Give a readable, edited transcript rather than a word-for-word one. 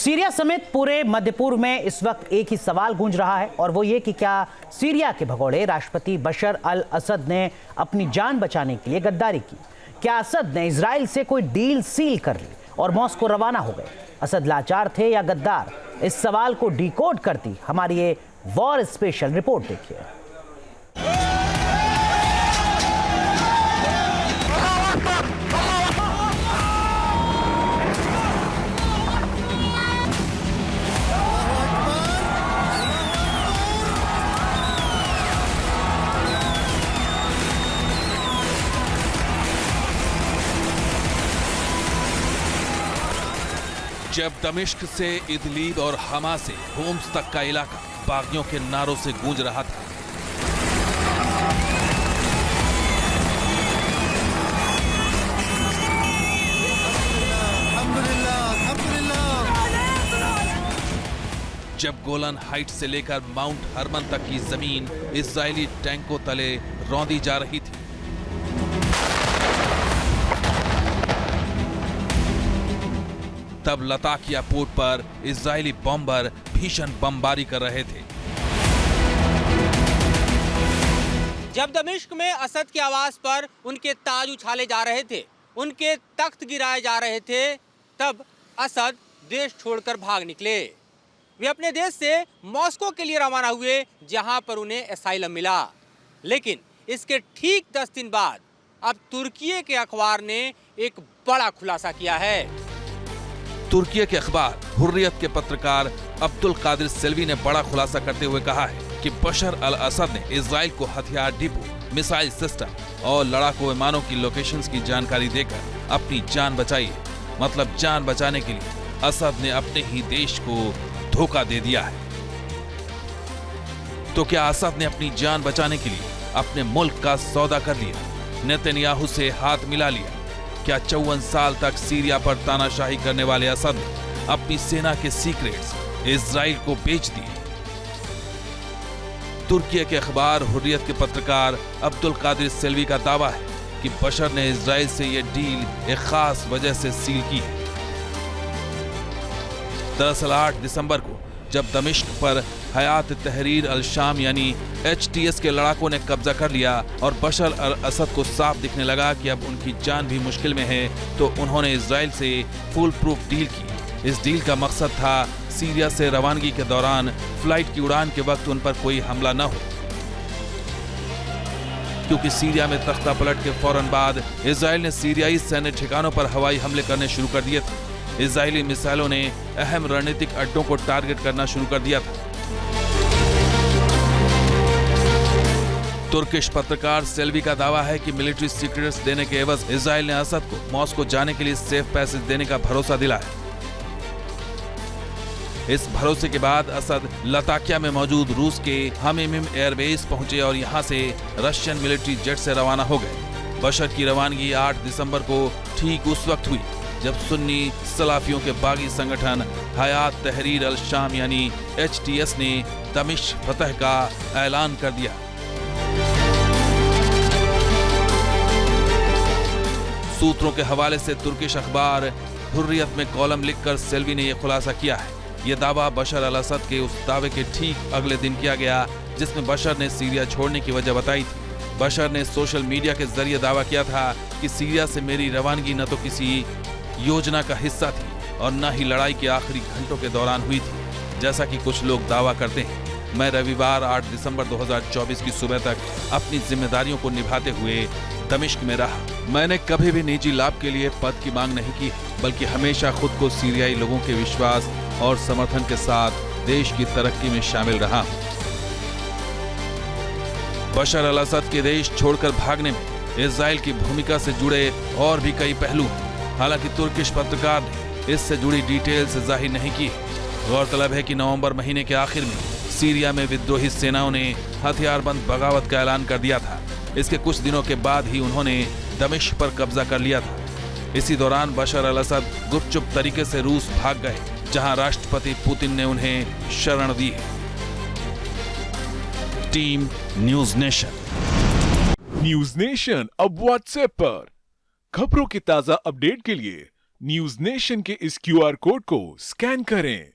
Syria समेत पूरे मध्य पूर्व में इस वक्त एक ही सवाल गूंज रहा है और वो ये कि क्या सीरिया के भगोड़े राष्ट्रपति बशर अल असद ने अपनी जान बचाने के लिए गद्दारी की? क्या असद ने इजराइल से कोई डील सील कर ली और मॉस्को रवाना हो गए? असद लाचार थे या गद्दार? इस सवाल को डिकोड करती हमारी ये वॉर स्पेशल रिपोर्ट देखिए। जब दमिश्क से इदलीब और हमा से होम्स तक का इलाका बागियों के नारों से गूंज रहा था, जब गोलन हाइट से लेकर माउंट हरमन तक की जमीन इजरायली टैंकों तले रौंदी जा रही थी, तब लताकिया पोर्ट पर इजरायली बॉम्बर भीषण बमबारी कर रहे थे। जब दमिश्क में असद की आवाज पर उनके ताज उछाले जा रहे थे, उनके तख्त गिराए जा रहे थे, तब असद देश छोड़कर भाग निकले। वे अपने देश से मॉस्को के लिए रवाना हुए, जहां पर उन्हें एसाइलम मिला। लेकिन इसके ठीक 10 दिन बाद अब तुर्की के अखबार ने एक बड़ा खुलासा किया है। तुर्की के अखबार हुर्रियत के पत्रकार अब्दुल कादिर सेल्वी ने बड़ा खुलासा करते हुए कहा है कि बशर अल असद ने इजराइल को हथियार डिपो, मिसाइल सिस्टम और लड़ाकू विमानों की लोकेशंस की जानकारी देकर अपनी जान बचाई है। मतलब जान बचाने के लिए असद ने अपने ही देश को धोखा दे दिया है। तो क्या असद ने अपनी जान बचाने के लिए अपने मुल्क का सौदा कर लिया, नेतन्याहू से हाथ मिला लिया? क्या 54 साल तक सीरिया पर तानाशाही करने वाले असद ने अपनी सेना के सीक्रेट्स इजराइल को बेच दिए? तुर्की के अखबार हुर्रियत के पत्रकार अब्दुल कादिर सेल्वी का दावा है कि बशर ने इजराइल से यह डील एक खास वजह से सील की है। दरअसल 8 दिसंबर को जब दमिश्क पर हयात तहरीर अल शाम यानी HTS के लड़ाकों ने कब्जा कर लिया और बशर अल असद को साफ दिखने लगा कि अब उनकी जान भी मुश्किल में है, तो उन्होंने इजराइल से फुल प्रूफ डील की। इस डील का मकसद था सीरिया से रवानगी के दौरान फ्लाइट की उड़ान के वक्त उन पर कोई हमला न हो, क्योंकि सीरिया में तख्ता पलट के फौरन बाद इजराइल ने सीरियाई सैन्य ठिकानों पर हवाई हमले करने शुरू कर दिए थे। इजरायली मिसाइलों ने अहम रणनीतिक अड्डों को टारगेट करना शुरू कर दिया था। तुर्किश पत्रकार सेल्वी का दावा है कि मिलिट्री सीक्रेट्स देने के एवज इजराइल ने असद को मॉस्को जाने के लिए सेफ पैसेज देने का भरोसा दिलाया। इस भरोसे के बाद असद लताकिया में मौजूद रूस के हमीम एयरबेस पहुंचे और यहां से रशियन मिलिट्री जेट से रवाना हो गए। बशर की रवानगी 8 दिसंबर को ठीक उस वक्त हुई जब सुन्नी सलाफियों के बागी संगठन हयात तहरीर अल शाम यानी HTS ने दमिश्क फतह का ऐलान कर दिया। सूत्रों के हवाले से तुर्किश अखबार हुर्रियत में कॉलम लिखकर सेल्वी ने यह खुलासा किया है। यह दावा बशर अल असद के उस दावे के ठीक अगले दिन किया गया जिसमें बशर ने सीरिया छोड़ने की वजह बताई थी। बशर ने सोशल मीडिया के जरिए दावा किया था कि सीरिया से मेरी रवानगी न तो किसी योजना का हिस्सा थी और न ही लड़ाई के आखिरी घंटों के दौरान हुई थी, जैसा कि कुछ लोग दावा करते हैं। मैं रविवार 8 दिसंबर 2024 की सुबह तक अपनी जिम्मेदारियों को निभाते हुए दमिश्क में रहा। मैंने कभी भी निजी लाभ के लिए पद की मांग नहीं की, बल्कि हमेशा खुद को सीरियाई लोगों के विश्वास और समर्थन के साथ देश की तरक्की में शामिल रहा हूं। बशर अल असद के देश छोड़कर भागने में इजराइल की भूमिका से जुड़े और भी कई पहलू हैं। हालांकि तुर्किश पत्रकार ने इससे जुड़ी डिटेल्स जाहिर नहीं की। गौरतलब है कि नवंबर महीने के आखिर में सीरिया में विद्रोही सेनाओं ने हथियारबंद बगावत का ऐलान कर दिया था। इसके कुछ दिनों के बाद ही उन्होंने दमिश्क पर कब्जा कर लिया था। इसी दौरान बशर अल असद गुपचुप तरीके से रूस भाग गए, जहां राष्ट्रपति पुतिन ने उन्हें शरण दी है। टीम न्यूज नेशन अब व्हाट्सएप पर खबरों की ताजा अपडेट के लिए न्यूज नेशन के इस क्यूआर कोड को स्कैन करें